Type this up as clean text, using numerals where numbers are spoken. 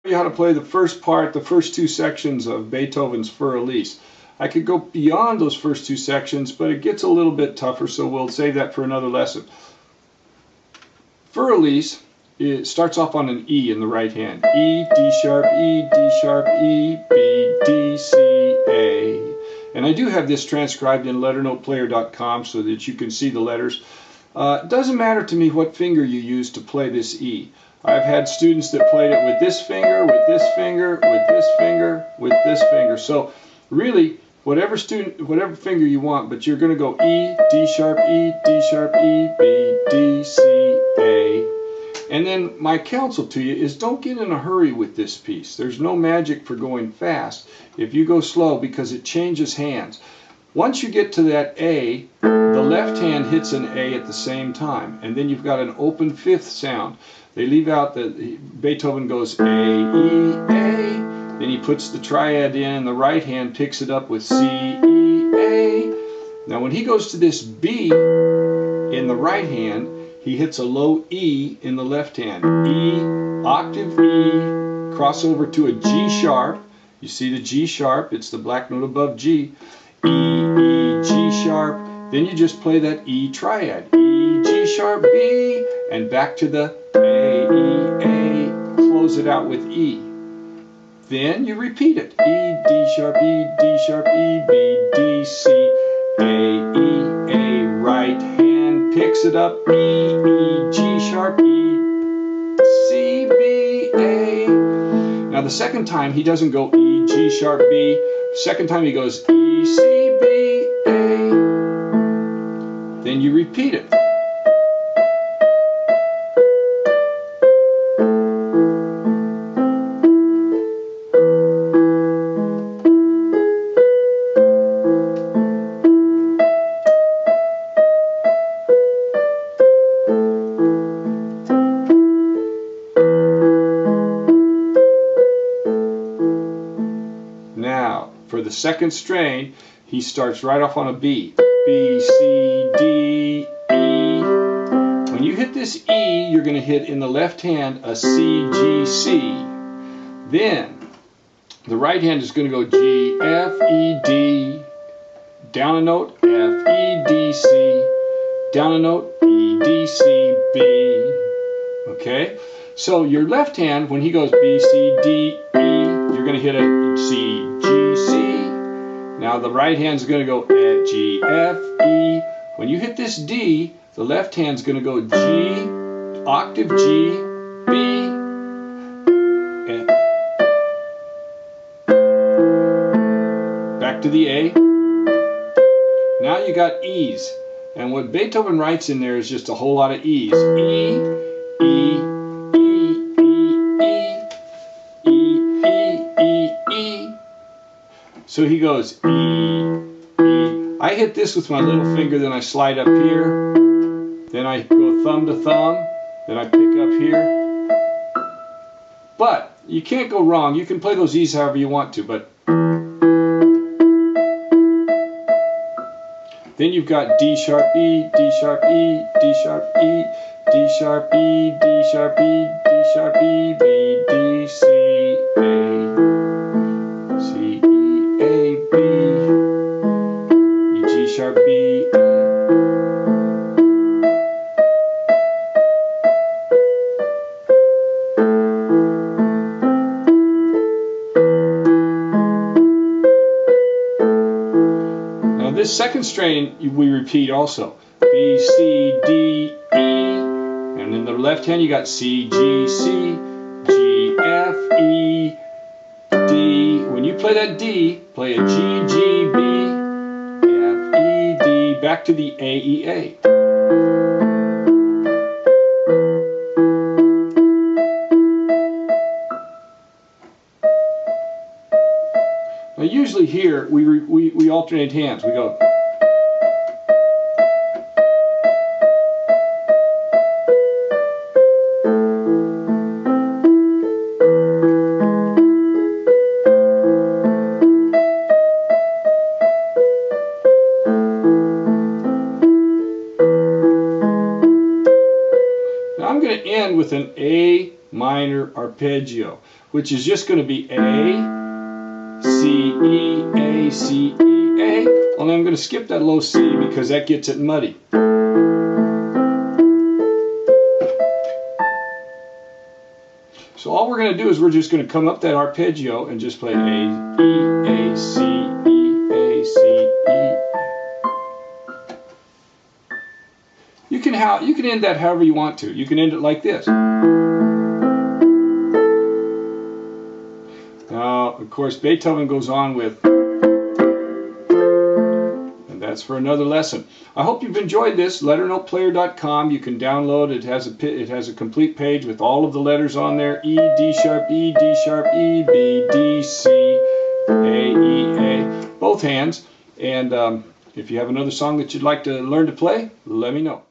You how to play the first part, the first two sections of Beethoven's For Elise. I could go beyond those first two sections, but it gets a little bit tougher, so we'll save that for another lesson. For Elise, it starts off on an E in the right hand. E, D sharp, E, D sharp, E, B, D, C, A. And I do have this transcribed in LetterNotePlayer.com so that you can see the letters. It doesn't matter to me what finger you use to play this E. I've had students that played it with this finger, with this finger, with this finger, with this finger. So really, whatever finger you want, but you're going to go E, D sharp, E, D sharp, E, B, D, C, A. And then my counsel to you is don't get in a hurry with this piece. There's no magic for going fast if you go slow because it changes hands. Once you get to that A, the left hand hits an A at the same time, and then you've got an open fifth sound. They leave out Beethoven goes A, E, A, then he puts the triad in, and the right hand picks it up with C, E, A. Now when he goes to this B in the right hand, he hits a low E in the left hand. E, octave E, cross over to a G sharp. You see the G sharp, it's the black note above G. E, E, G sharp, then you just play that E triad. E, G sharp, B, and back to the A, E, A, close it out with E. Then you repeat it. E, D sharp, E, D sharp, E, B, D, C, A, E, A, right hand picks it up, E, E, G sharp, E, C, B, A. Now the second time he doesn't go E, G sharp, B. Second time he goes E, C, B, A. Then you repeat it. Now, for the second strain, he starts right off on a B. B, C, D, E. When you hit this E, you're going to hit in the left hand a C, G, C. Then, the right hand is going to go G, F, E, D, down a note, F, E, D, C, down a note, E, D, C, B. Okay? So your left hand, when he goes B, C, D, E, you're going to hit a C, G, C. Now the right hand's going to go F, G, F, E. When you hit this D, the left hand's going to go G, octave G, B, and back to the A. Now you got E's. And what Beethoven writes in there is just a whole lot of E's. E, E, so he goes E, E. I hit this with my little finger, then I slide up here. Then I go thumb to thumb. Then I pick up here. But you can't go wrong. You can play those E's however you want to. But then you've got D sharp E, D sharp E, D sharp E, D sharp E, D sharp E, D sharp E, B, D, C, A, C, E, A, B, E, G sharp B, A. Now this second strain we repeat also. B, C, D, E, and in the left hand you got C, G, C, G, F, E, D. When you play that D, play a G, G, B, F, E, D, back to the A, E, A. Now usually here we alternate hands. We go. Now I'm going to end with an A minor arpeggio. which is just going to be A, C, E, A, C, E, A. Only I'm going to skip that low C because that gets it muddy. So all we're going to do is we're just going to come up that arpeggio and just play A, E, A, C, E, A, C, E. You can end that however you want to. You can end it like this. Now, of course, Beethoven goes on with, and that's for another lesson. I hope you've enjoyed this. LetterNotePlayer.com. You can download it. It has a complete page with all of the letters on there: E, D sharp, E, D sharp, E, B, D, C, A, E, A. Both hands. And if you have another song that you'd like to learn to play, let me know.